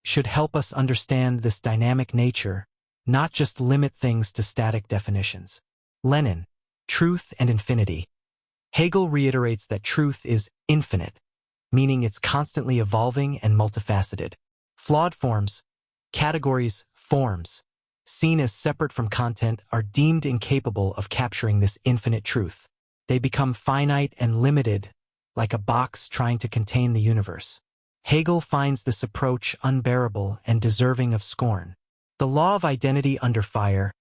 should help us understand this dynamic nature, not just limit things to static definitions. Lenin, truth and infinity. Hegel reiterates that truth is infinite, meaning it's constantly evolving and multifaceted. Flawed forms, categories, forms, seen as separate from content, are deemed incapable of capturing this infinite truth. They become finite and limited, like a box trying to contain the universe. Hegel finds this approach unbearable and deserving of scorn. The law of identity under fire.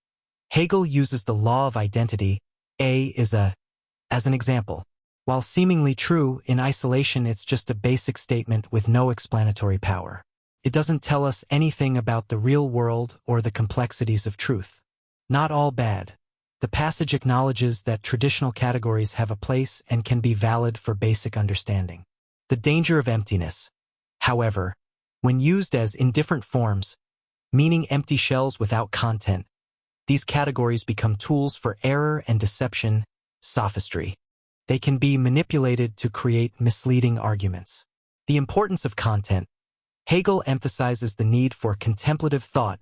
Hegel uses the law of identity, as an example. While seemingly true, in isolation it's just a basic statement with no explanatory power. It doesn't tell us anything about the real world or the complexities of truth. Not all bad. The passage acknowledges that traditional categories have a place and can be valid for basic understanding. The danger of emptiness. However, when used as in different forms, meaning empty shells without content, these categories become tools for error and deception, sophistry. They can be manipulated to create misleading arguments. The importance of content. Hegel emphasizes the need for contemplative thought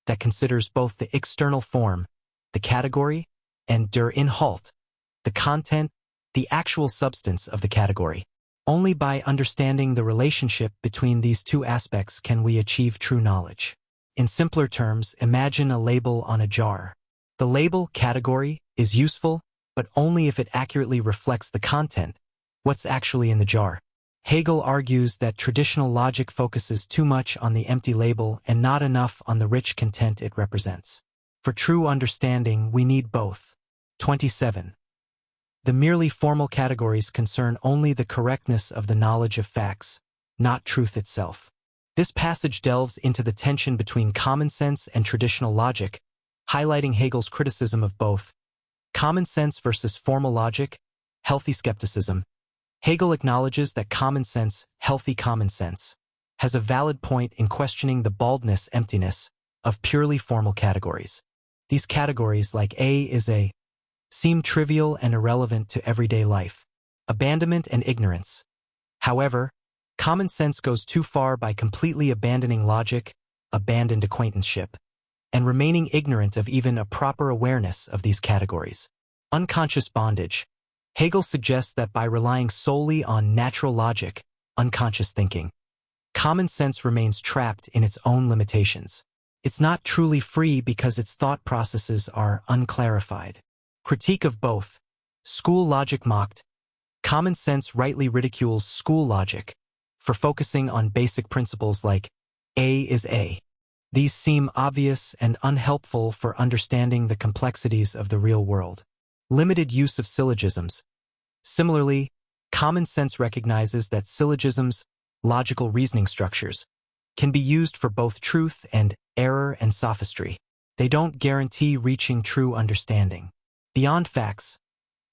that considers both the external form, the category, and der Inhalt, the content, the actual substance of the category. Only by understanding the relationship between these two aspects can we achieve true knowledge. In simpler terms, imagine a label on a jar. The label, category, is useful, but only if it accurately reflects the content, what's actually in the jar. Hegel argues that traditional logic focuses too much on the empty label and not enough on the rich content it represents. For true understanding, we need both. 27. The merely formal categories concern only the correctness of the knowledge of facts, not truth itself. This passage delves into the tension between common sense and traditional logic, highlighting Hegel's criticism of both. Common sense versus formal logic, healthy skepticism. Hegel acknowledges that common sense, healthy common sense, has a valid point in questioning the baldness, emptiness, of purely formal categories. These categories, like seem trivial and irrelevant to everyday life. Abandonment and ignorance. However, common sense goes too far by completely abandoning logic, abandoned acquaintanceship, and remaining ignorant of even a proper awareness of these categories. Unconscious bondage. Hegel suggests that by relying solely on natural logic, unconscious thinking, common sense remains trapped in its own limitations. It's not truly free because its thought processes are unclarified. Critique of both. School logic mocked. Common sense rightly ridicules school logic for focusing on basic principles like A is A. These seem obvious and unhelpful for understanding the complexities of the real world. Limited use of syllogisms. Similarly, common sense recognizes that syllogisms, logical reasoning structures, can be used for both truth and error and sophistry. They don't guarantee reaching true understanding. Beyond facts.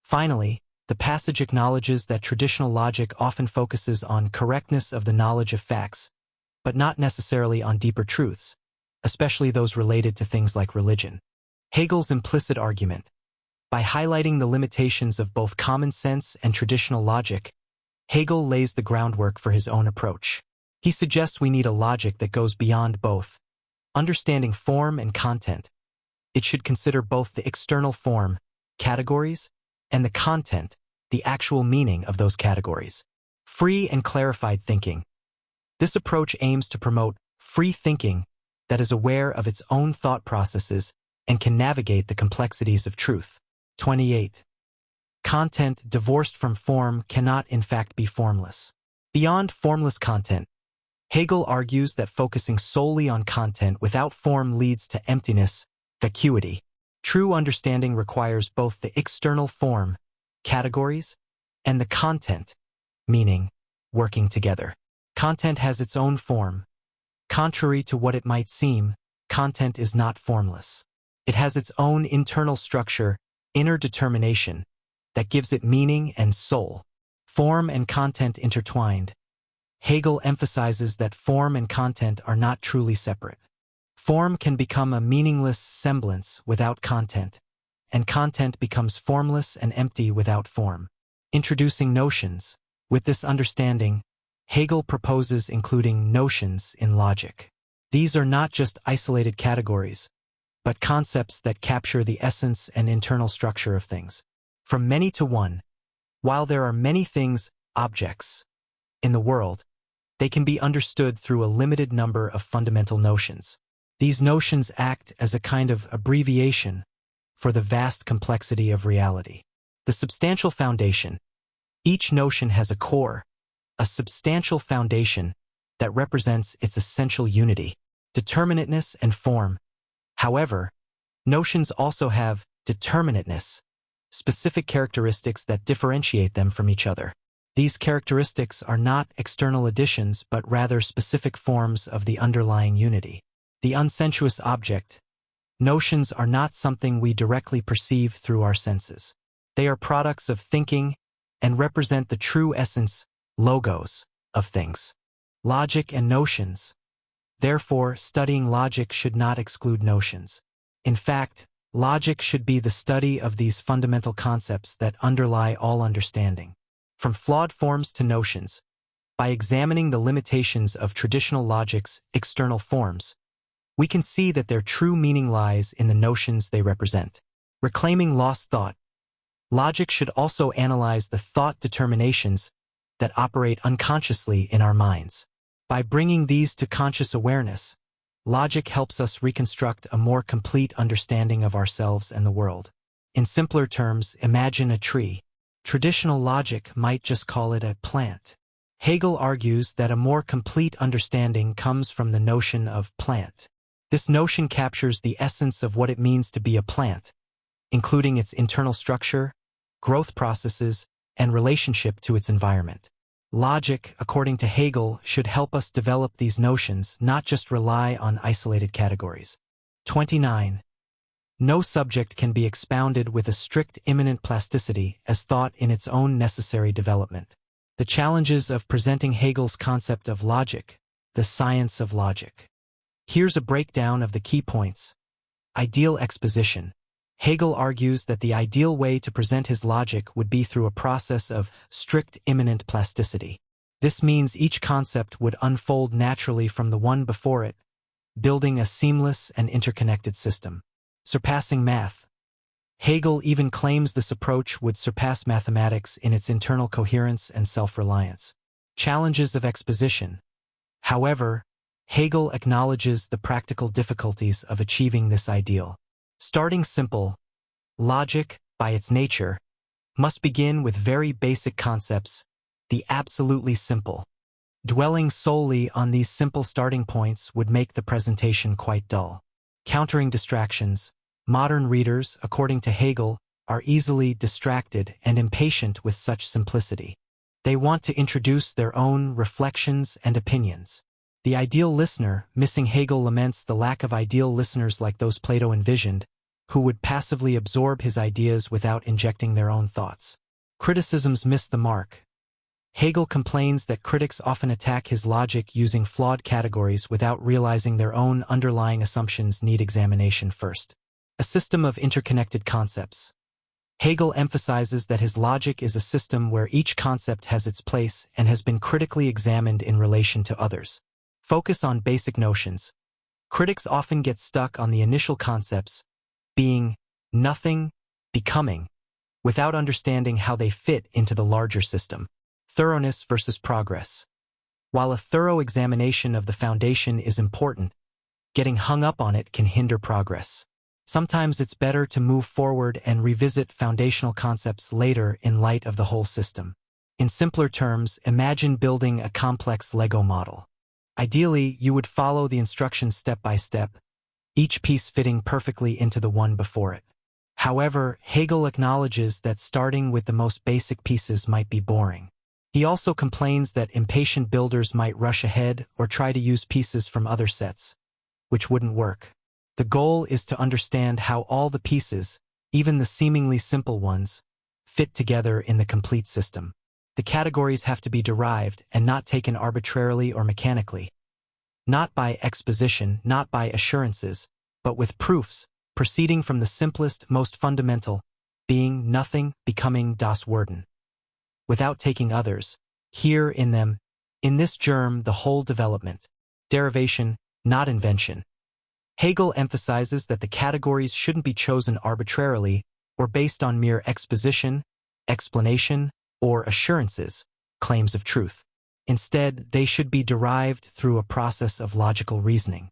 Finally, the passage acknowledges that traditional logic often focuses on correctness of the knowledge of facts, but not necessarily on deeper truths, especially those related to things like religion. Hegel's implicit argument. By highlighting the limitations of both common sense and traditional logic, Hegel lays the groundwork for his own approach. He suggests we need a logic that goes beyond both. Understanding form and content. It should consider both the external form, categories, and the content, the actual meaning of those categories. Free and clarified thinking. This approach aims to promote free thinking that is aware of its own thought processes and can navigate the complexities of truth. 28. Content divorced from form cannot in fact be formless. Beyond formless content, Hegel argues that focusing solely on content without form leads to emptiness, vacuity. True understanding requires both the external form, categories, and the content, meaning, working together. Content has its own form. Contrary to what it might seem, content is not formless. It has its own internal structure, inner determination, that gives it meaning and soul. Form and content intertwined. Hegel emphasizes that form and content are not truly separate. Form can become a meaningless semblance without content, and content becomes formless and empty without form. Introducing notions. With this understanding, Hegel proposes including notions in logic. These are not just isolated categories, but concepts that capture the essence and internal structure of things. From many to one, while there are many things, objects, in the world, they can be understood through a limited number of fundamental notions. These notions act as a kind of abbreviation for the vast complexity of reality. The substantial foundation. Each notion has a core, a substantial foundation that represents its essential unity, determinateness and form. However, notions also have determinateness, specific characteristics that differentiate them from each other. These characteristics are not external additions but rather specific forms of the underlying unity. The unsensuous object. Notions are not something we directly perceive through our senses. They are products of thinking and represent the true essence, logos, of things. Logic and notions. Therefore, studying logic should not exclude notions. In fact, logic should be the study of these fundamental concepts that underlie all understanding. From flawed forms to notions, by examining the limitations of traditional logic's external forms, we can see that their true meaning lies in the notions they represent. Reclaiming lost thought. Logic should also analyze the thought determinations that operate unconsciously in our minds. By bringing these to conscious awareness, logic helps us reconstruct a more complete understanding of ourselves and the world. In simpler terms, imagine a tree. Traditional logic might just call it a plant. Hegel argues that a more complete understanding comes from the notion of plant. This notion captures the essence of what it means to be a plant, including its internal structure, growth processes, and relationship to its environment. Logic, according to Hegel, should help us develop these notions, not just rely on isolated categories. 29. No subject can be expounded with a strict immanent plasticity as thought in its own necessary development. The challenges of presenting Hegel's concept of logic, the science of logic. Here's a breakdown of the key points. Ideal exposition. Hegel argues that the ideal way to present his logic would be through a process of strict immanent plasticity. This means each concept would unfold naturally from the one before it, building a seamless and interconnected system. Surpassing math. Hegel even claims this approach would surpass mathematics in its internal coherence and self-reliance. Challenges of exposition. However, Hegel acknowledges the practical difficulties of achieving this ideal. Starting simple, logic, by its nature, must begin with very basic concepts, the absolutely simple. Dwelling solely on these simple starting points would make the presentation quite dull. Countering distractions. Modern readers, according to Hegel, are easily distracted and impatient with such simplicity. They want to introduce their own reflections and opinions. The ideal listener, missing Hegel, laments the lack of ideal listeners like those Plato envisioned, who would passively absorb his ideas without injecting their own thoughts. Criticisms miss the mark. Hegel complains that critics often attack his logic using flawed categories without realizing their own underlying assumptions need examination first. A system of interconnected concepts. Hegel emphasizes that his logic is a system where each concept has its place and has been critically examined in relation to others. Focus on basic notions. Critics often get stuck on the initial concepts, being, nothing, becoming, without understanding how they fit into the larger system. Thoroughness versus progress. While a thorough examination of the foundation is important, getting hung up on it can hinder progress. Sometimes it's better to move forward and revisit foundational concepts later in light of the whole system. In simpler terms, imagine building a complex Lego model. Ideally, you would follow the instructions step by step, each piece fitting perfectly into the one before it. However, Hegel acknowledges that starting with the most basic pieces might be boring. He also complains that impatient builders might rush ahead or try to use pieces from other sets, which wouldn't work. The goal is to understand how all the pieces, even the seemingly simple ones, fit together in the complete system. The categories have to be derived and not taken arbitrarily or mechanically. Not by exposition, not by assurances, but with proofs, proceeding from the simplest, most fundamental, being, nothing, becoming, das Werden. Without taking others, here in them, in this germ the whole development, derivation, not invention. Hegel emphasizes that the categories shouldn't be chosen arbitrarily or based on mere exposition, explanation, or assurances, claims of truth. Instead, they should be derived through a process of logical reasoning.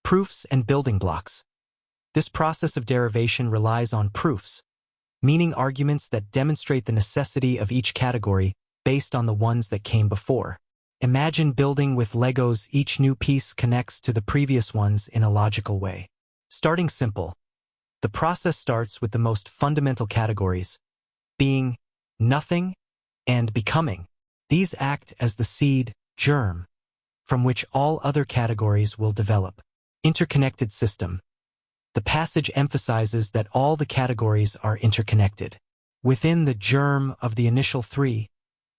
Proofs and building blocks. This process of derivation relies on proofs, meaning arguments that demonstrate the necessity of each category based on the ones that came before. Imagine building with Legos. Each new piece connects to the previous ones in a logical way. Starting simple, the process starts with the most fundamental categories, being, nothing, and becoming. These act as the seed, germ, from which all other categories will develop. Interconnected system. The passage emphasizes that all the categories are interconnected. Within the germ of the initial three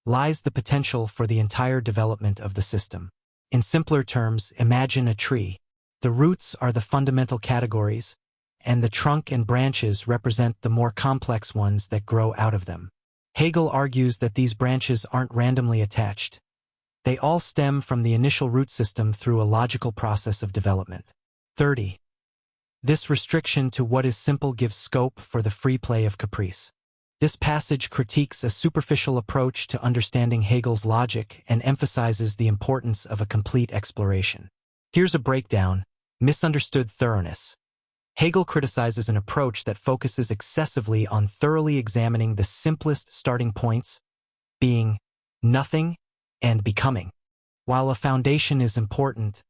lies the potential for the entire development of the system. In simpler terms, imagine a tree. The roots are the fundamental categories, and the trunk and branches represent the more complex ones that grow out of them. Hegel argues that these branches aren't randomly attached. They all stem from the initial root system through a logical process of development. 30. This restriction to what is simple gives scope for the free play of caprice. This passage critiques a superficial approach to understanding Hegel's logic and emphasizes the importance of a complete exploration. Here's a breakdown: misunderstood thoroughness. Hegel criticizes an approach that focuses excessively on thoroughly examining the simplest starting points, being, nothing, and becoming. While a foundation is important,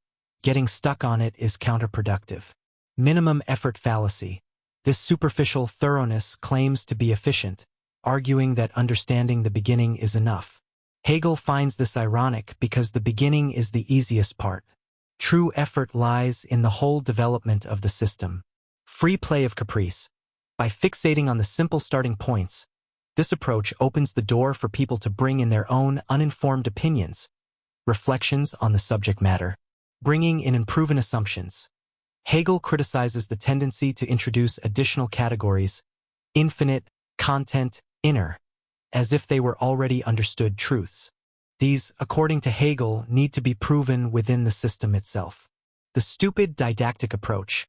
getting stuck on it is counterproductive. Minimum effort fallacy. This superficial thoroughness claims to be efficient, arguing that understanding the beginning is enough. Hegel finds this ironic because the beginning is the easiest part. True effort lies in the whole development of the system. Free play of caprice. By fixating on the simple starting points, this approach opens the door for people to bring in their own uninformed opinions, reflections on the subject matter, bringing in unproven assumptions. Hegel criticizes the tendency to introduce additional categories, infinite, content, inner, as if they were already understood truths. These, according to Hegel, need to be proven within the system itself. The stupid didactic approach.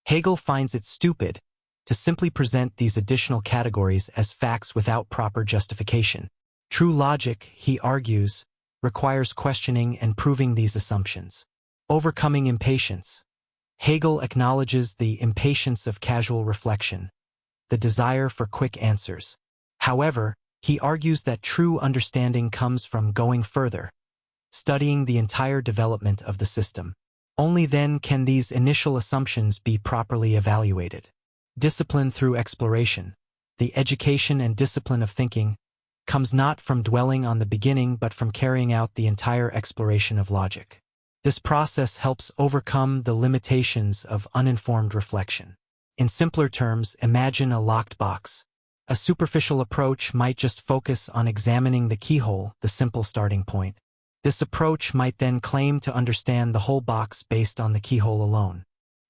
Hegel finds it stupid to simply present these additional categories as facts without proper justification. True logic, he argues, requires questioning and proving these assumptions. Overcoming impatience. Hegel acknowledges the impatience of casual reflection, the desire for quick answers. However, he argues that true understanding comes from going further, studying the entire development of the system. Only then can these initial assumptions be properly evaluated. Discipline through exploration. The education and discipline of thinking comes not from dwelling on the beginning but from carrying out the entire exploration of logic. This process helps overcome the limitations of uninformed reflection. In simpler terms, imagine a locked box. A superficial approach might just focus on examining the keyhole, the simple starting point. This approach might then claim to understand the whole box based on the keyhole alone.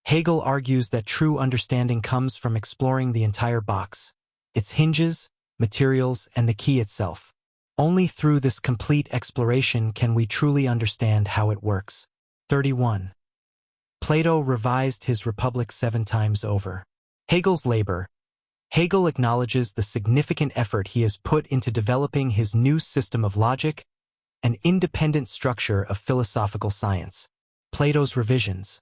Hegel argues that true understanding comes from exploring the entire box, its hinges, materials, and the key itself. Only through this complete exploration can we truly understand how it works. 31. Plato revised his Republic 7 times over. Hegel's labor. Hegel acknowledges the significant effort he has put into developing his new system of logic, an independent structure of philosophical science. Plato's revisions.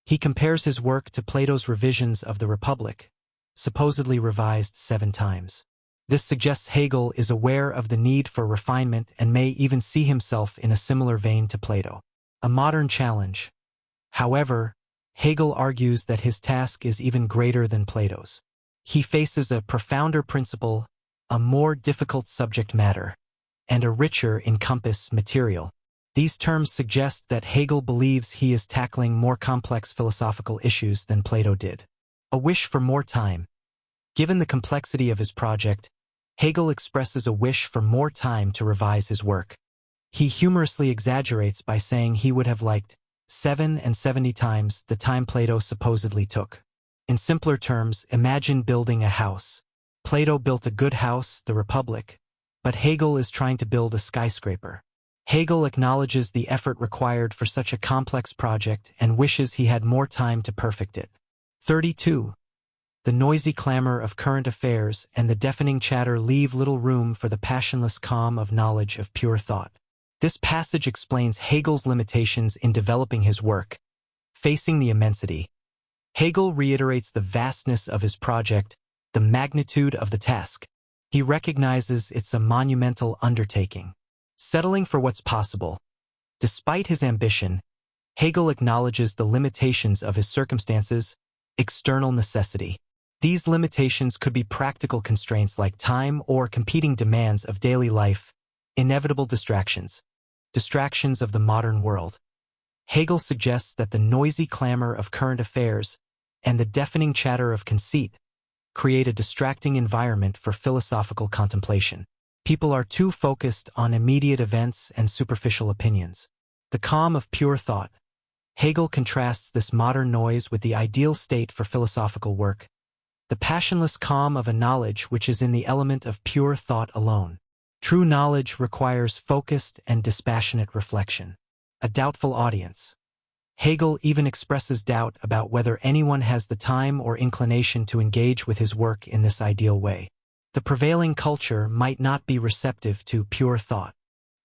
He compares his work to Plato's revisions of the Republic, supposedly revised 7 times. This suggests Hegel is aware of the need for refinement and may even see himself in a similar vein to Plato. A modern challenge. However, Hegel argues that his task is even greater than Plato's. He faces a profounder principle, a more difficult subject matter, and a richer encompass material. These terms suggest that Hegel believes he is tackling more complex philosophical issues than Plato did. A wish for more time. Given the complexity of his project, Hegel expresses a wish for more time to revise his work. He humorously exaggerates by saying he would have liked 70 times the time Plato supposedly took. In simpler terms, imagine building a house. Plato built a good house, the Republic, but Hegel is trying to build a skyscraper. Hegel acknowledges the effort required for such a complex project and wishes he had more time to perfect it. 32. The noisy clamor of current affairs and the deafening chatter leave little room for the passionless calm of knowledge of pure thought. This passage explains Hegel's limitations in developing his work. Facing the immensity, Hegel reiterates the vastness of his project, the magnitude of the task. He recognizes it's a monumental undertaking. Settling for what's possible. Despite his ambition, Hegel acknowledges the limitations of his circumstances, external necessity. These limitations could be practical constraints like time or competing demands of daily life, inevitable distractions of the modern world. Hegel suggests that the noisy clamor of current affairs and the deafening chatter of conceit create a distracting environment for philosophical contemplation. People are too focused on immediate events and superficial opinions. The calm of pure thought. Hegel contrasts this modern noise with the ideal state for philosophical work, the passionless calm of a knowledge which is in the element of pure thought alone. True knowledge requires focused and dispassionate reflection. A doubtful audience. Hegel even expresses doubt about whether anyone has the time or inclination to engage with his work in this ideal way. The prevailing culture might not be receptive to pure thought.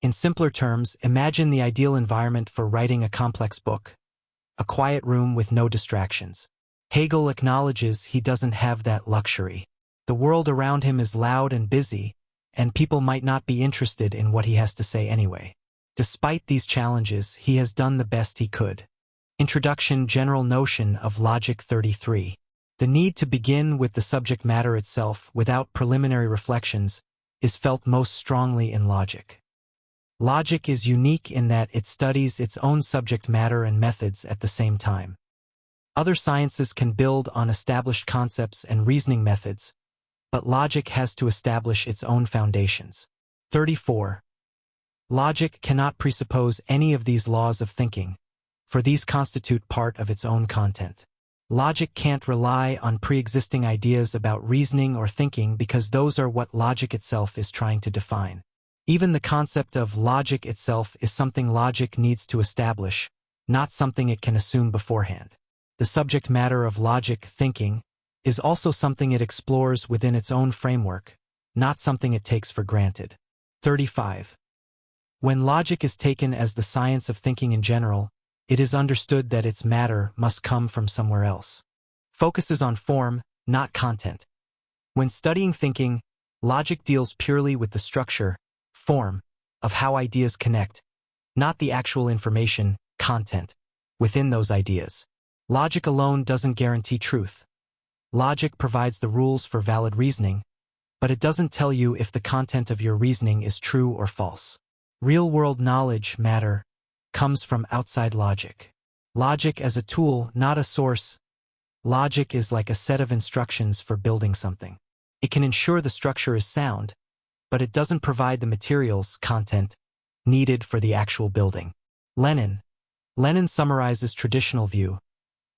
In simpler terms, imagine the ideal environment for writing a complex book. A quiet room with no distractions. Hegel acknowledges he doesn't have that luxury. The world around him is loud and busy, and people might not be interested in what he has to say anyway. Despite these challenges, he has done the best he could. Introduction. General notion of logic. 33. The need to begin with the subject matter itself without preliminary reflections is felt most strongly in logic. Logic is unique in that it studies its own subject matter and methods at the same time. Other sciences can build on established concepts and reasoning methods, but logic has to establish its own foundations. 34. Logic cannot presuppose any of these laws of thinking, for these constitute part of its own content. Logic can't rely on pre-existing ideas about reasoning or thinking because those are what logic itself is trying to define. Even the concept of logic itself is something logic needs to establish, not something it can assume beforehand. The subject matter of logic thinking is also something it explores within its own framework, not something it takes for granted. 35. When logic is taken as the science of thinking in general, it is understood that its matter must come from somewhere else. Focuses on form, not content. When studying thinking, logic deals purely with the structure, form, of how ideas connect, not the actual information, content, within those ideas. Logic alone doesn't guarantee truth. Logic provides the rules for valid reasoning, but it doesn't tell you if the content of your reasoning is true or false. Real-world knowledge, matter, comes from outside logic. Logic as a tool, not a source. Logic is like a set of instructions for building something. It can ensure the structure is sound, but it doesn't provide the materials, content, needed for the actual building. Lenin summarizes traditional view.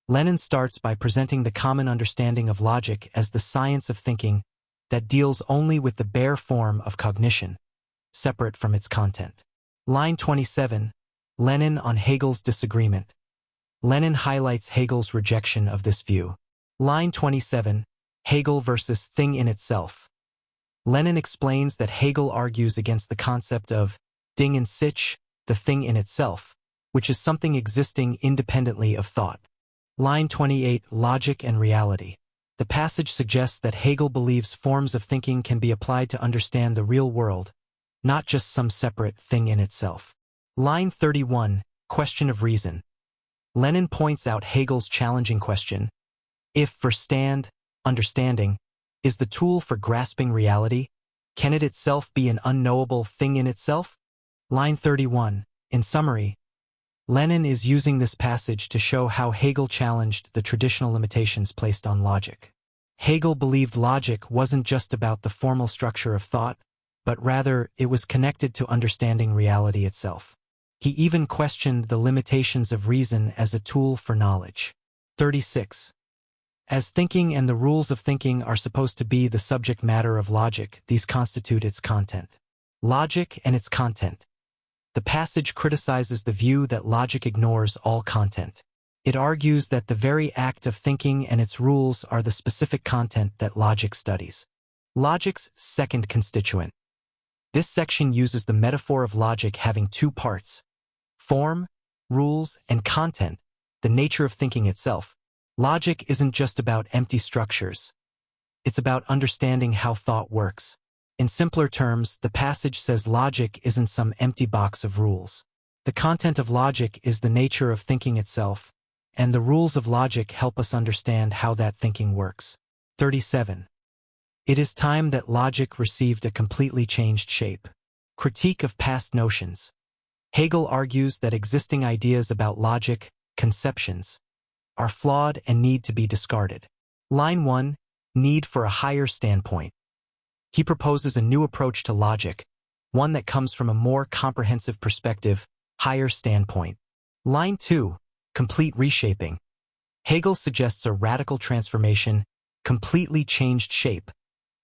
Lenin starts by presenting the common understanding of logic as the science of thinking that deals only with the bare form of cognition, separate from its content. Line 27. Lenin on Hegel's disagreement. Lenin highlights Hegel's rejection of this view. Line 27. Hegel versus thing in itself. Lenin explains that Hegel argues against the concept of Ding in sich, the thing in itself, which is something existing independently of thought. Line 28. Logic and reality. The passage suggests that Hegel believes forms of thinking can be applied to understand the real world, not just some separate thing in itself. Line 31. Question of reason. Lenin points out Hegel's challenging question: if verstand, understanding, is the tool for grasping reality, can it itself be an unknowable thing in itself? Line 31. In summary, Lenin is using this passage to show how Hegel challenged the traditional limitations placed on logic. Hegel believed logic wasn't just about the formal structure of thought, but rather it was connected to understanding reality itself. He even questioned the limitations of reason as a tool for knowledge. 36. As thinking and the rules of thinking are supposed to be the subject matter of logic, these constitute its content. Logic and its content. The passage criticizes the view that logic ignores all content. It argues that the very act of thinking and its rules are the specific content that logic studies. Logic's second constituent. This section uses the metaphor of logic having two parts: form, rules, and content, the nature of thinking itself. Logic isn't just about empty structures. It's about understanding how thought works. In simpler terms, the passage says logic isn't some empty box of rules. The content of logic is the nature of thinking itself, and the rules of logic help us understand how that thinking works. 37. It is time that logic received a completely changed shape. Critique of past notions. Hegel argues that existing ideas about logic, conceptions, are flawed and need to be discarded. Line 1. Need for a higher standpoint. He proposes a new approach to logic, one that comes from a more comprehensive perspective, higher standpoint. Line 2. Complete reshaping. Hegel suggests a radical transformation, completely changed shape,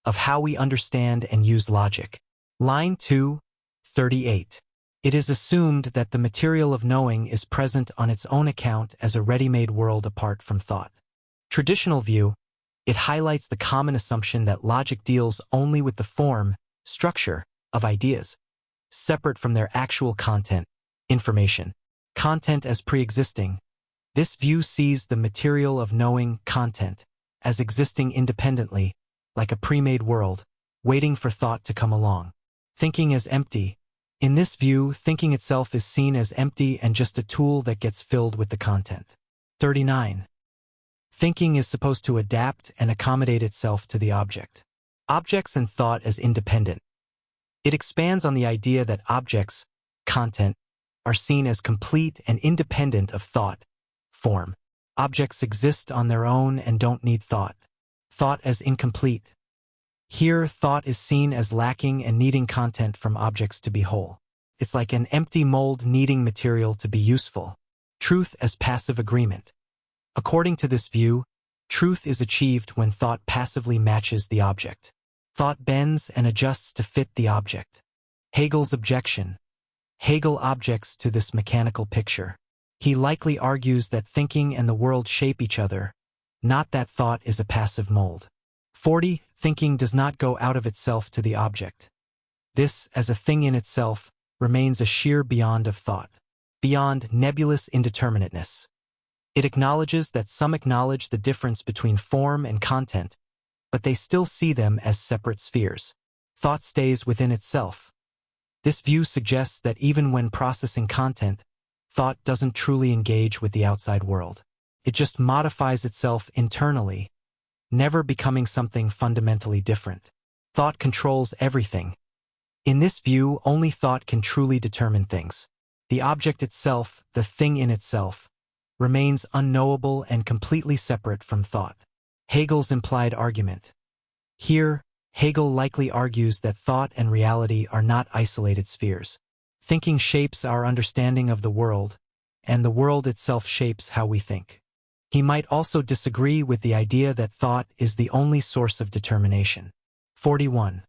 of how we understand and use logic. Line 2, 38. It is assumed that the material of knowing is present on its own account as a ready-made world apart from thought. Traditional view, it highlights the common assumption that logic deals only with the form, structure, of ideas, separate from their actual content, information. Content as pre-existing. This view sees the material of knowing, content, as existing independently, like a pre-made world, waiting for thought to come along. Thinking as empty. In this view, thinking itself is seen as empty and just a tool that gets filled with the content. 39. Thinking is supposed to adapt and accommodate itself to the object. Objects and thought as independent. It expands on the idea that objects, content, are seen as complete and independent of thought, form. Objects exist on their own and don't need thought. Thought as incomplete. Here, thought is seen as lacking and needing content from objects to be whole. It's like an empty mold needing material to be useful. Truth as passive agreement. According to this view, truth is achieved when thought passively matches the object. Thought bends and adjusts to fit the object. Hegel's objection. Hegel objects to this mechanical picture. He likely argues that thinking and the world shape each other, not that thought is a passive mold. 40. Thinking does not go out of itself to the object. This, as a thing in itself, remains a sheer beyond of thought, beyond nebulous indeterminateness. It acknowledges that some acknowledge the difference between form and content, but they still see them as separate spheres. Thought stays within itself. This view suggests that even when processing content, thought doesn't truly engage with the outside world. It just modifies itself internally, never becoming something fundamentally different. Thought controls everything. In this view, only thought can truly determine things. The object itself, the thing in itself, remains unknowable and completely separate from thought. Hegel's implied argument. Here, Hegel likely argues that thought and reality are not isolated spheres. Thinking shapes our understanding of the world, and the world itself shapes how we think. He might also disagree with the idea that thought is the only source of determination. 41.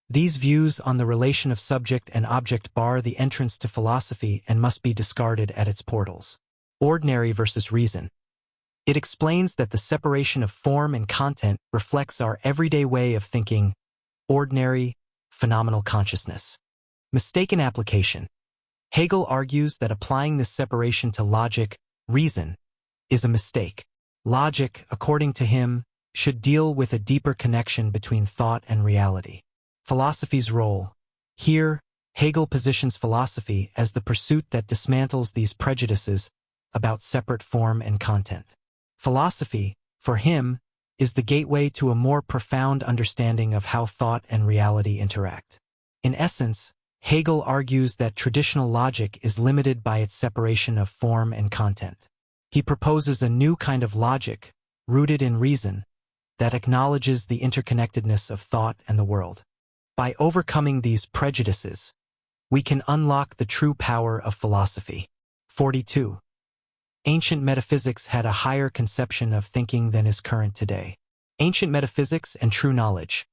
These views on the relation of subject and object bar the entrance to philosophy and must be discarded at its portals. Ordinary versus reason. It explains that the separation of form and content reflects our everyday way of thinking, ordinary, phenomenal consciousness. Mistaken application. Hegel argues that applying this separation to logic, reason, is a mistake. Logic, according to him, should deal with a deeper connection between thought and reality. Philosophy's role. Here, Hegel positions philosophy as the pursuit that dismantles these prejudices about separate form and content. Philosophy, for him, is the gateway to a more profound understanding of how thought and reality interact. In essence, Hegel argues that traditional logic is limited by its separation of form and content. He proposes a new kind of logic, rooted in reason, that acknowledges the interconnectedness of thought and the world. By overcoming these prejudices, we can unlock the true power of philosophy. 42. Ancient metaphysics had a higher conception of thinking than is current today. Ancient metaphysics and true knowledge.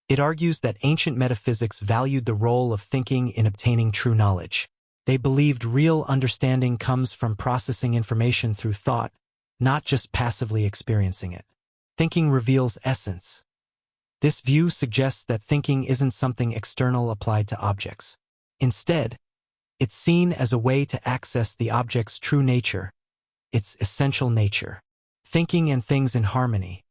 It argues that ancient metaphysics valued the role of thinking in obtaining true knowledge. They believed real understanding comes from processing information through thought, not just passively experiencing it. Thinking reveals essence. This view suggests that thinking isn't something external applied to objects. Instead, it's seen as a way to access the object's true nature, its essential nature. Thinking and things in harmony.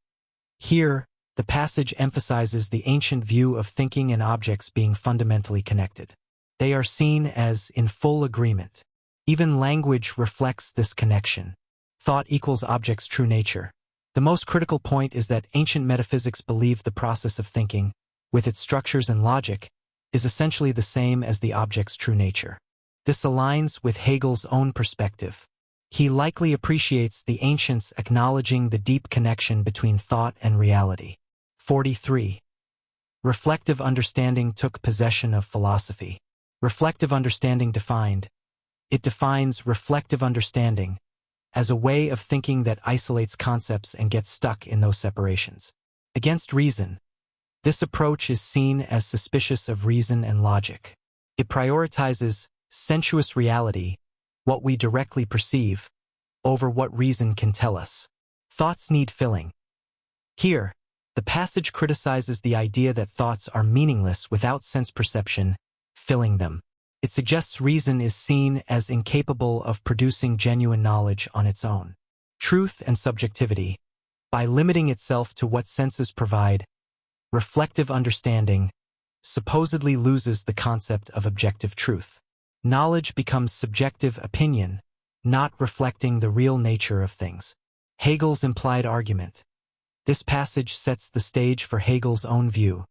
Here, the passage emphasizes the ancient view of thinking and objects being fundamentally connected. They are seen as in full agreement. Even language reflects this connection. Thought equals object's true nature. The most critical point is that ancient metaphysics believed the process of thinking, with its structures and logic, is essentially the same as the object's true nature. This aligns with Hegel's own perspective. He likely appreciates the ancients acknowledging the deep connection between thought and reality. 43. Reflective understanding took possession of philosophy. Reflective understanding defined. It defines reflective understanding as a way of thinking that isolates concepts and gets stuck in those separations. Against reason, this approach is seen as suspicious of reason and logic. It prioritizes sensuous reality, what we directly perceive, over what reason can tell us. Thoughts need filling. Here, the passage criticizes the idea that thoughts are meaningless without sense perception filling them. It suggests reason is seen as incapable of producing genuine knowledge on its own. Truth and subjectivity, by limiting itself to what senses provide, reflective understanding supposedly loses the concept of objective truth. Knowledge becomes subjective opinion, not reflecting the real nature of things. Hegel's implied argument. This passage sets the stage for Hegel's own view.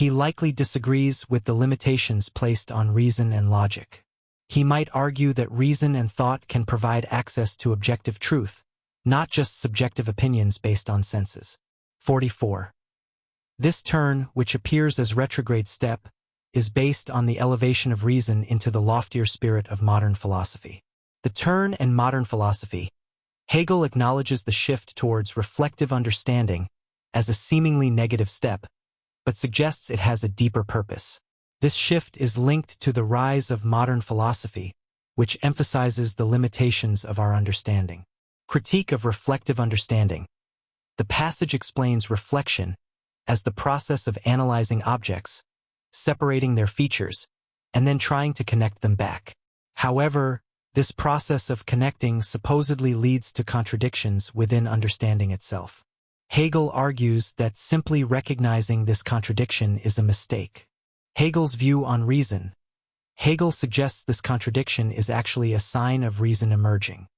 He likely disagrees with the limitations placed on reason and logic. He might argue that reason and thought can provide access to objective truth, not just subjective opinions based on senses. 44. This turn, which appears as retrograde step, is based on the elevation of reason into the loftier spirit of modern philosophy. The turn in modern philosophy. Hegel acknowledges the shift towards reflective understanding as a seemingly negative step, but suggests it has a deeper purpose. This shift is linked to the rise of modern philosophy, which emphasizes the limitations of our understanding. Critique of reflective understanding. The passage explains reflection as the process of analyzing objects, separating their features, and then trying to connect them back. However, this process of connecting supposedly leads to contradictions within understanding itself. Hegel argues that simply recognizing this contradiction is a mistake. Hegel's view on reason. Hegel suggests this contradiction is actually a sign of reason emerging.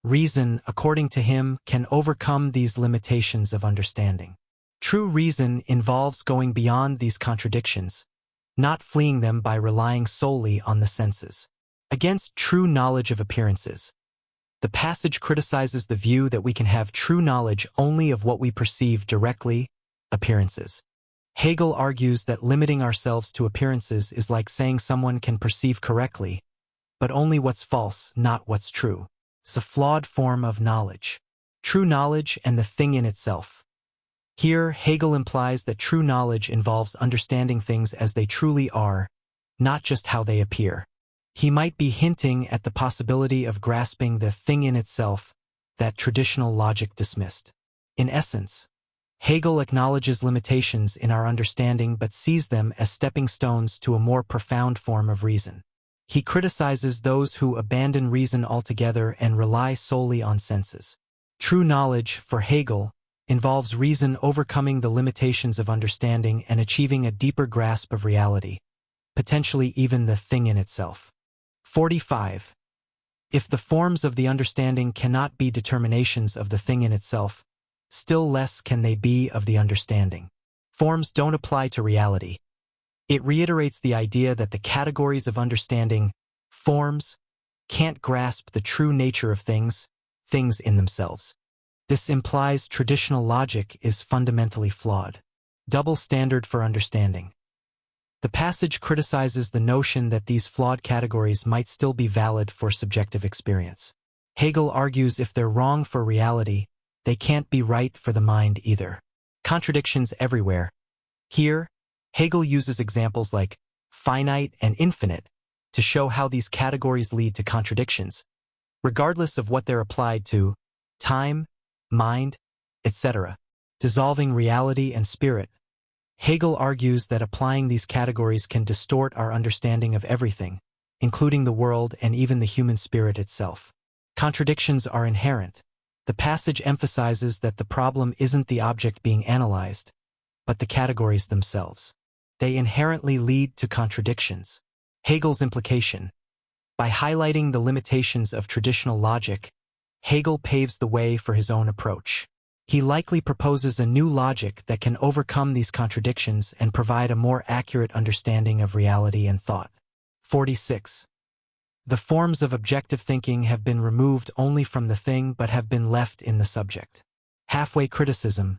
Reason, according to him, can overcome these limitations of understanding. True reason involves going beyond these contradictions, not fleeing them by relying solely on the senses. Against true knowledge of appearances. The passage criticizes the view that we can have true knowledge only of what we perceive directly, appearances. Hegel argues that limiting ourselves to appearances is like saying someone can perceive correctly, but only what's false, not what's true. It's a flawed form of knowledge. True knowledge and the thing in itself. Here, Hegel implies that true knowledge involves understanding things as they truly are, not just how they appear. He might be hinting at the possibility of grasping the thing in itself that traditional logic dismissed. In essence, Hegel acknowledges limitations in our understanding but sees them as stepping stones to a more profound form of reason. He criticizes those who abandon reason altogether and rely solely on senses. True knowledge, for Hegel, involves reason overcoming the limitations of understanding and achieving a deeper grasp of reality, potentially even the thing in itself. 45. If the forms of the understanding cannot be determinations of the thing in itself, still less can they be of the understanding. Forms don't apply to reality. It reiterates the idea that the categories of understanding, forms, can't grasp the true nature of things in themselves. This implies traditional logic is fundamentally flawed. Double standard for understanding. The passage criticizes the notion that these flawed categories might still be valid for subjective experience. Hegel argues if they're wrong for reality, they can't be right for the mind either. Contradictions everywhere. Here, Hegel uses examples like finite and infinite to show how these categories lead to contradictions, regardless of what they're applied to: time, mind, etc., dissolving reality and spirit. Hegel argues that applying these categories can distort our understanding of everything, including the world and even the human spirit itself. Contradictions are inherent. The passage emphasizes that the problem isn't the object being analyzed, but the categories themselves. They inherently lead to contradictions. Hegel's implication: by highlighting the limitations of traditional logic, Hegel paves the way for his own approach. He likely proposes a new logic that can overcome these contradictions and provide a more accurate understanding of reality and thought. 46. The forms of objective thinking have been removed only from the thing but have been left in the subject. Halfway criticism.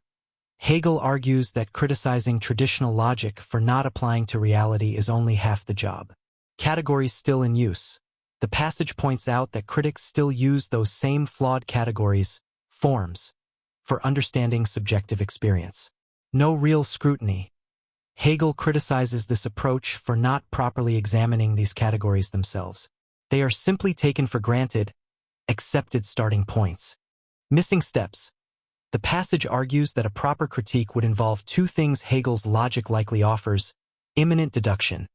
Hegel argues that criticizing traditional logic for not applying to reality is only half the job. Categories still in use. The passage points out that critics still use those same flawed categories, forms, for understanding subjective experience. No real scrutiny. Hegel criticizes this approach for not properly examining these categories themselves. They are simply taken for granted, accepted starting points. Missing steps. The passage argues that a proper critique would involve two things Hegel's logic likely offers: immanent deduction.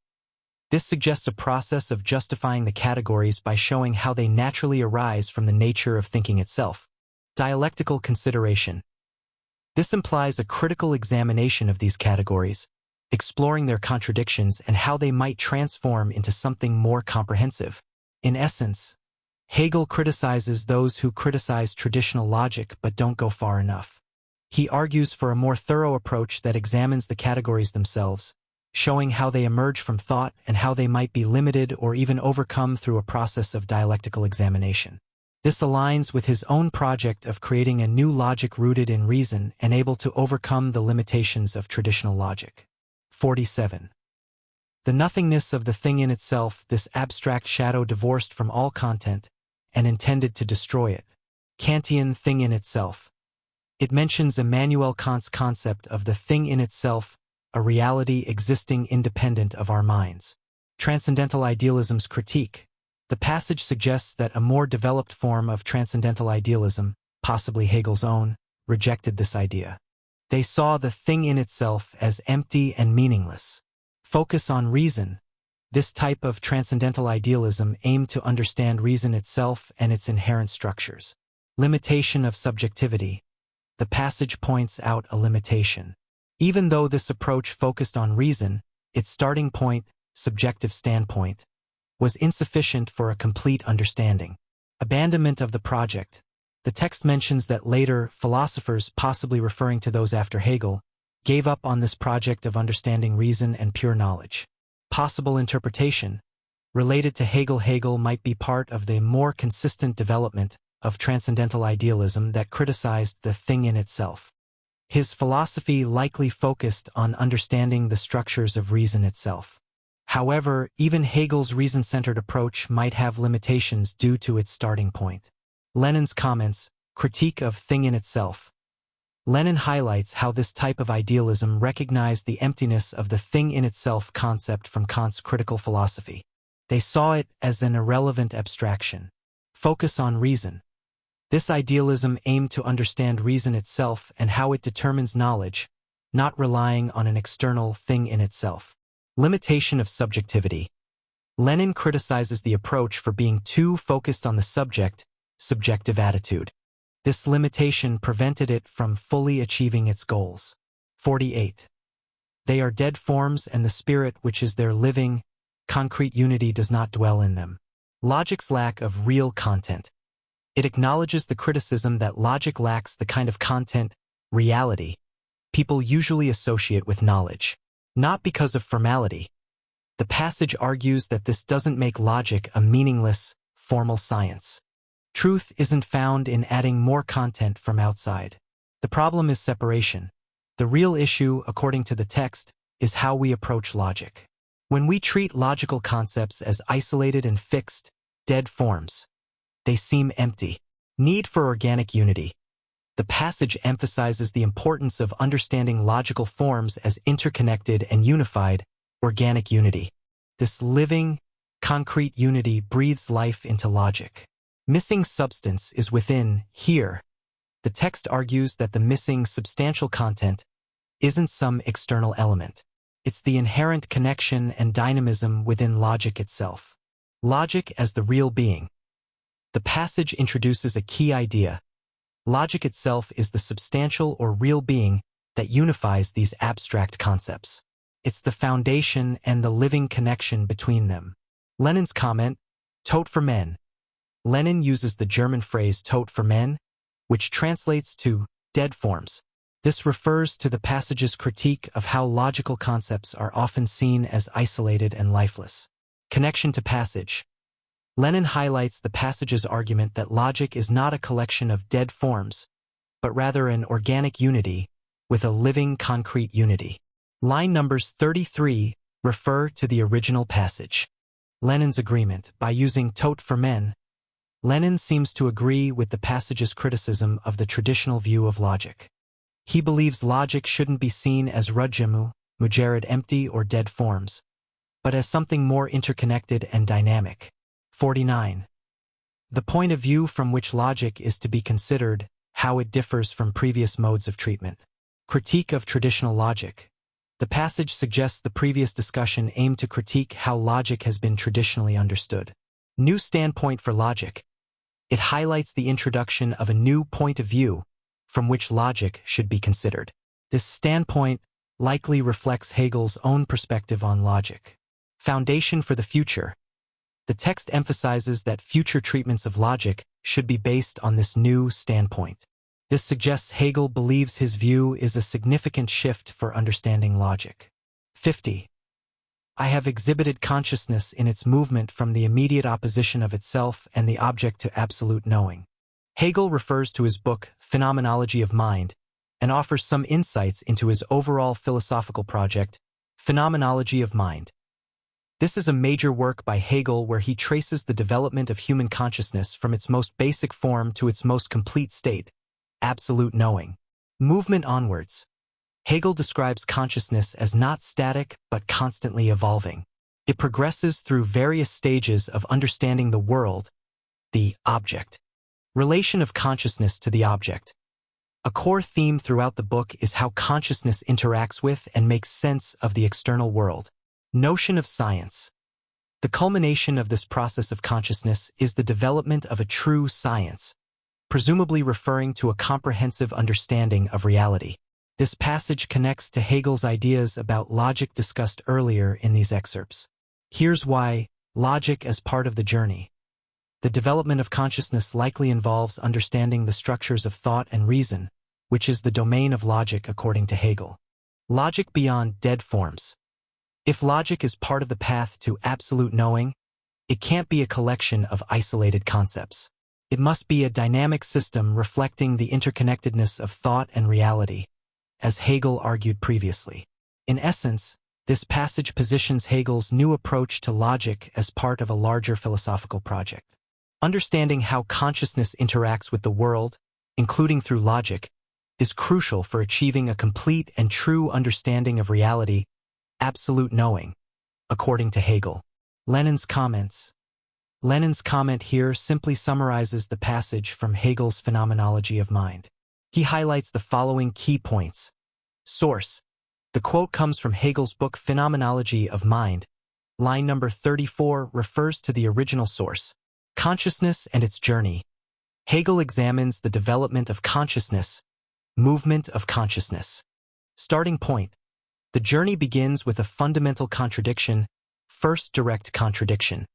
This suggests a process of justifying the categories by showing how they naturally arise from the nature of thinking itself. Dialectical consideration. This implies a critical examination of these categories, exploring their contradictions and how they might transform into something more comprehensive. In essence, Hegel criticizes those who criticize traditional logic but don't go far enough. He argues for a more thorough approach that examines the categories themselves, showing how they emerge from thought and how they might be limited or even overcome through a process of dialectical examination. This aligns with his own project of creating a new logic rooted in reason and able to overcome the limitations of traditional logic. 47. The nothingness of the thing in itself, this abstract shadow divorced from all content and intended to destroy it. Kantian thing in itself. It mentions Immanuel Kant's concept of the thing in itself, a reality existing independent of our minds. Transcendental idealism's critique. The passage suggests that a more developed form of transcendental idealism, possibly Hegel's own, rejected this idea. They saw the thing in itself as empty and meaningless. Focus on reason. This type of transcendental idealism aimed to understand reason itself and its inherent structures. Limitation of subjectivity. The passage points out a limitation. Even though this approach focused on reason, its starting point, subjective standpoint, was insufficient for a complete understanding. Abandonment of the project. The text mentions that later philosophers, possibly referring to those after Hegel, gave up on this project of understanding reason and pure knowledge. Possible interpretation. Related to Hegel might be part of the more consistent development of transcendental idealism that criticized the thing in itself. His philosophy likely focused on understanding the structures of reason itself. However, even Hegel's reason-centered approach might have limitations due to its starting point. Lenin's comments, critique of thing in itself. Lenin highlights how this type of idealism recognized the emptiness of the thing in itself concept from Kant's critical philosophy. They saw it as an irrelevant abstraction. Focus on reason. This idealism aimed to understand reason itself and how it determines knowledge, not relying on an external thing in itself. Limitation of subjectivity. Lenin criticizes the approach for being too focused on the subjective attitude. This limitation prevented it from fully achieving its goals. 48. They are dead forms and the spirit which is their living, concrete unity does not dwell in them. Logic's lack of real content. It acknowledges the criticism that logic lacks the kind of content, reality, people usually associate with knowledge. Not because of formality. The passage argues that this doesn't make logic a meaningless, formal science. Truth isn't found in adding more content from outside. The problem is separation. The real issue, according to the text, is how we approach logic. When we treat logical concepts as isolated and fixed, dead forms, they seem empty. Need for organic unity. The passage emphasizes the importance of understanding logical forms as interconnected and unified, organic unity. This living, concrete unity breathes life into logic. Missing substance is within, here. The text argues that the missing substantial content isn't some external element. It's the inherent connection and dynamism within logic itself. Logic as the real being. The passage introduces a key idea. Logic itself is the substantial or real being that unifies these abstract concepts. It's the foundation and the living connection between them. Lenin's comment, Tod für men. Lenin uses the German phrase Tod für men, which translates to dead forms. This refers to the passage's critique of how logical concepts are often seen as isolated and lifeless. Connection to passage. Lenin highlights the passage's argument that logic is not a collection of dead forms, but rather an organic unity with a living concrete unity. Line numbers 33 refer to the original passage. Lenin's agreement. By using Tod für men, Lenin seems to agree with the passage's criticism of the traditional view of logic. He believes logic shouldn't be seen as rudjemu, mujarrad empty or dead forms, but as something more interconnected and dynamic. 49. The point of view from which logic is to be considered, how it differs from previous modes of treatment. Critique of traditional logic. The passage suggests the previous discussion aimed to critique how logic has been traditionally understood. New standpoint for logic. It highlights the introduction of a new point of view from which logic should be considered. This standpoint likely reflects Hegel's own perspective on logic. Foundation for the future. The text emphasizes that future treatments of logic should be based on this new standpoint. This suggests Hegel believes his view is a significant shift for understanding logic. 50. I have exhibited consciousness in its movement from the immediate opposition of itself and the object to absolute knowing. Hegel refers to his book, Phenomenology of Mind, and offers some insights into his overall philosophical project, Phenomenology of Mind. This is a major work by Hegel where he traces the development of human consciousness from its most basic form to its most complete state, absolute knowing. Movement onwards. Hegel describes consciousness as not static but constantly evolving. It progresses through various stages of understanding the world, the object. Relation of consciousness to the object. A core theme throughout the book is how consciousness interacts with and makes sense of the external world. Notion of science. The culmination of this process of consciousness is the development of a true science, presumably referring to a comprehensive understanding of reality. This passage connects to Hegel's ideas about logic discussed earlier in these excerpts. Here's why: logic as part of the journey. The development of consciousness likely involves understanding the structures of thought and reason, which is the domain of logic according to Hegel. Logic beyond dead forms. If logic is part of the path to absolute knowing, it can't be a collection of isolated concepts. It must be a dynamic system reflecting the interconnectedness of thought and reality, as Hegel argued previously. In essence, this passage positions Hegel's new approach to logic as part of a larger philosophical project. Understanding how consciousness interacts with the world, including through logic, is crucial for achieving a complete and true understanding of reality, absolute knowing, according to Hegel. Lenin's comments. Lenin's comment here simply summarizes the passage from Hegel's Phenomenology of Mind. He highlights the following key points. Source. The quote comes from Hegel's book Phenomenology of Mind. Line number 34 refers to the original source. Consciousness and its journey. Hegel examines the development of consciousness, movement of consciousness. Starting point. The journey begins with a fundamental contradiction, first direct contradiction,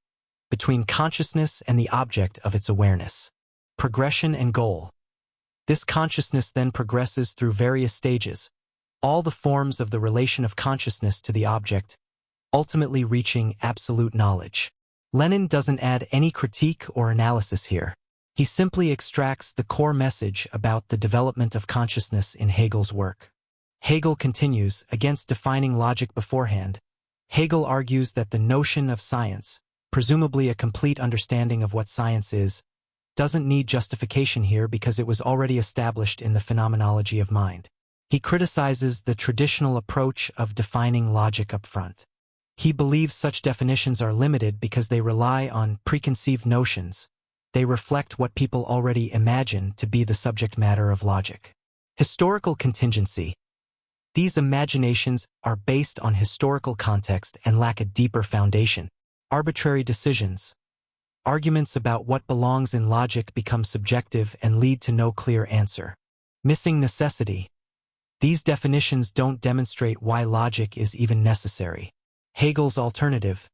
between consciousness and the object of its awareness. Progression and goal. This consciousness then progresses through various stages, all the forms of the relation of consciousness to the object, ultimately reaching absolute knowledge. Lenin doesn't add any critique or analysis here. He simply extracts the core message about the development of consciousness in Hegel's work. Hegel continues, against defining logic beforehand. Hegel argues that the notion of science, presumably a complete understanding of what science is, doesn't need justification here because it was already established in the Phenomenology of Mind. He criticizes the traditional approach of defining logic up front. He believes such definitions are limited because they rely on preconceived notions. They reflect what people already imagine to be the subject matter of logic. Historical contingency. These imaginations are based on historical context and lack a deeper foundation. Arbitrary decisions. Arguments about what belongs in logic become subjective and lead to no clear answer. Missing necessity. These definitions don't demonstrate why logic is even necessary. Hegel's alternative.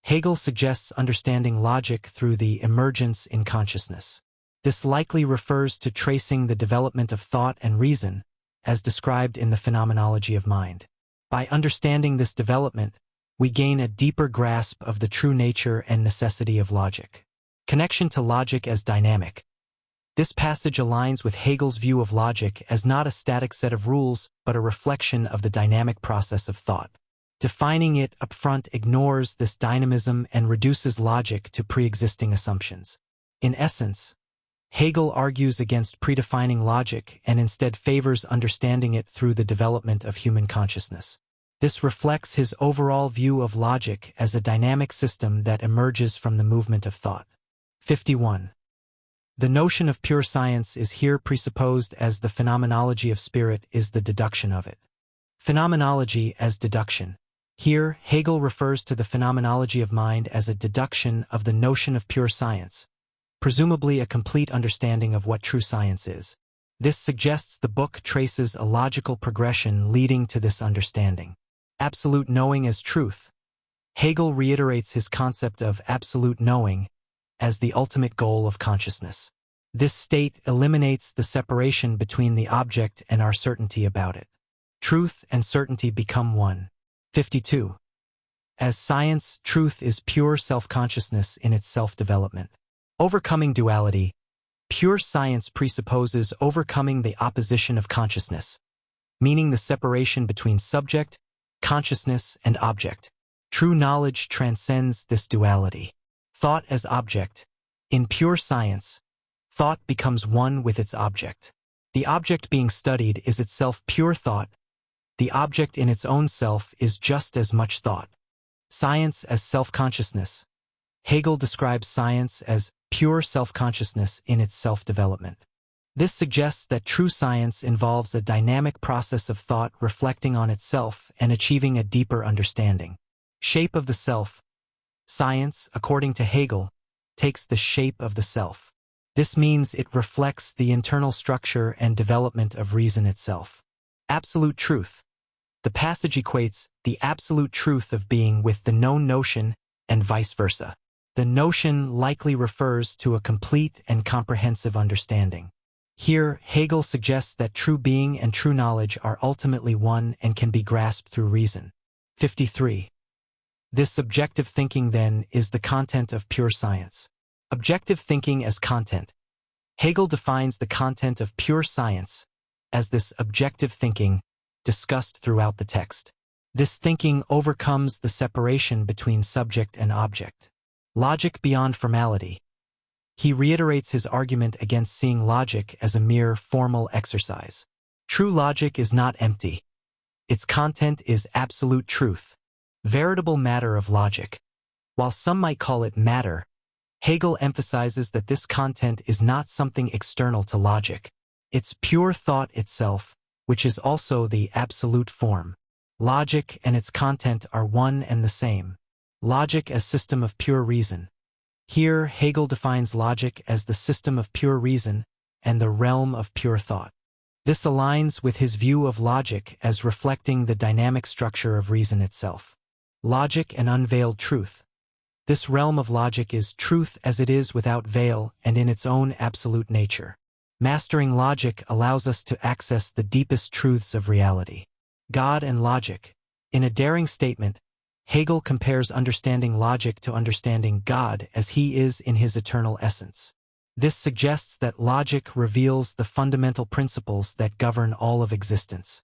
Hegel suggests understanding logic through the emergence in consciousness. This likely refers to tracing the development of thought and reason, as described in the phenomenology of mind. By understanding this development, we gain a deeper grasp of the true nature and necessity of logic. Connection to logic as dynamic. This passage aligns with Hegel's view of logic as not a static set of rules, but a reflection of the dynamic process of thought. Defining it upfront ignores this dynamism and reduces logic to pre-existing assumptions. In essence, Hegel argues against predefining logic and instead favors understanding it through the development of human consciousness. This reflects his overall view of logic as a dynamic system that emerges from the movement of thought. 51. The notion of pure science is here presupposed as the phenomenology of spirit is the deduction of it. Phenomenology as deduction. Here, Hegel refers to the phenomenology of mind as a deduction of the notion of pure science, presumably a complete understanding of what true science is. This suggests the book traces a logical progression leading to this understanding. Absolute knowing as truth. Hegel reiterates his concept of absolute knowing as the ultimate goal of consciousness. This state eliminates the separation between the object and our certainty about it. Truth and certainty become one. 52. As science, truth is pure self-consciousness in its self-development. Overcoming duality. Pure science presupposes overcoming the opposition of consciousness, meaning the separation between subject, consciousness, and object. True knowledge transcends this duality. Thought as object. In pure science, thought becomes one with its object. The object being studied is itself pure thought. The object in its own self is just as much thought. Science as self-consciousness. Hegel describes science as pure self-consciousness in its self-development. This suggests that true science involves a dynamic process of thought reflecting on itself and achieving a deeper understanding. Shape of the self. Science, according to Hegel, takes the shape of the self. This means it reflects the internal structure and development of reason itself. Absolute truth. The passage equates the absolute truth of being with the known notion and vice versa. The notion likely refers to a complete and comprehensive understanding. Here, Hegel suggests that true being and true knowledge are ultimately one and can be grasped through reason. 53. This objective thinking, then, is the content of pure science. Objective thinking as content. Hegel defines the content of pure science as this objective thinking discussed throughout the text. This thinking overcomes the separation between subject and object. Logic beyond formality. He reiterates his argument against seeing logic as a mere formal exercise. True logic is not empty. Its content is absolute truth, veritable matter of logic. While some might call it matter, Hegel emphasizes that this content is not something external to logic. It's pure thought itself, which is also the absolute form. Logic and its content are one and the same. Logic as system of pure reason. Here, Hegel defines logic as the system of pure reason and the realm of pure thought. This aligns with his view of logic as reflecting the dynamic structure of reason itself. Logic and unveiled truth. This realm of logic is truth as it is without veil and in its own absolute nature. Mastering logic allows us to access the deepest truths of reality. God and logic. In a daring statement, Hegel compares understanding logic to understanding God as he is in his eternal essence. This suggests that logic reveals the fundamental principles that govern all of existence.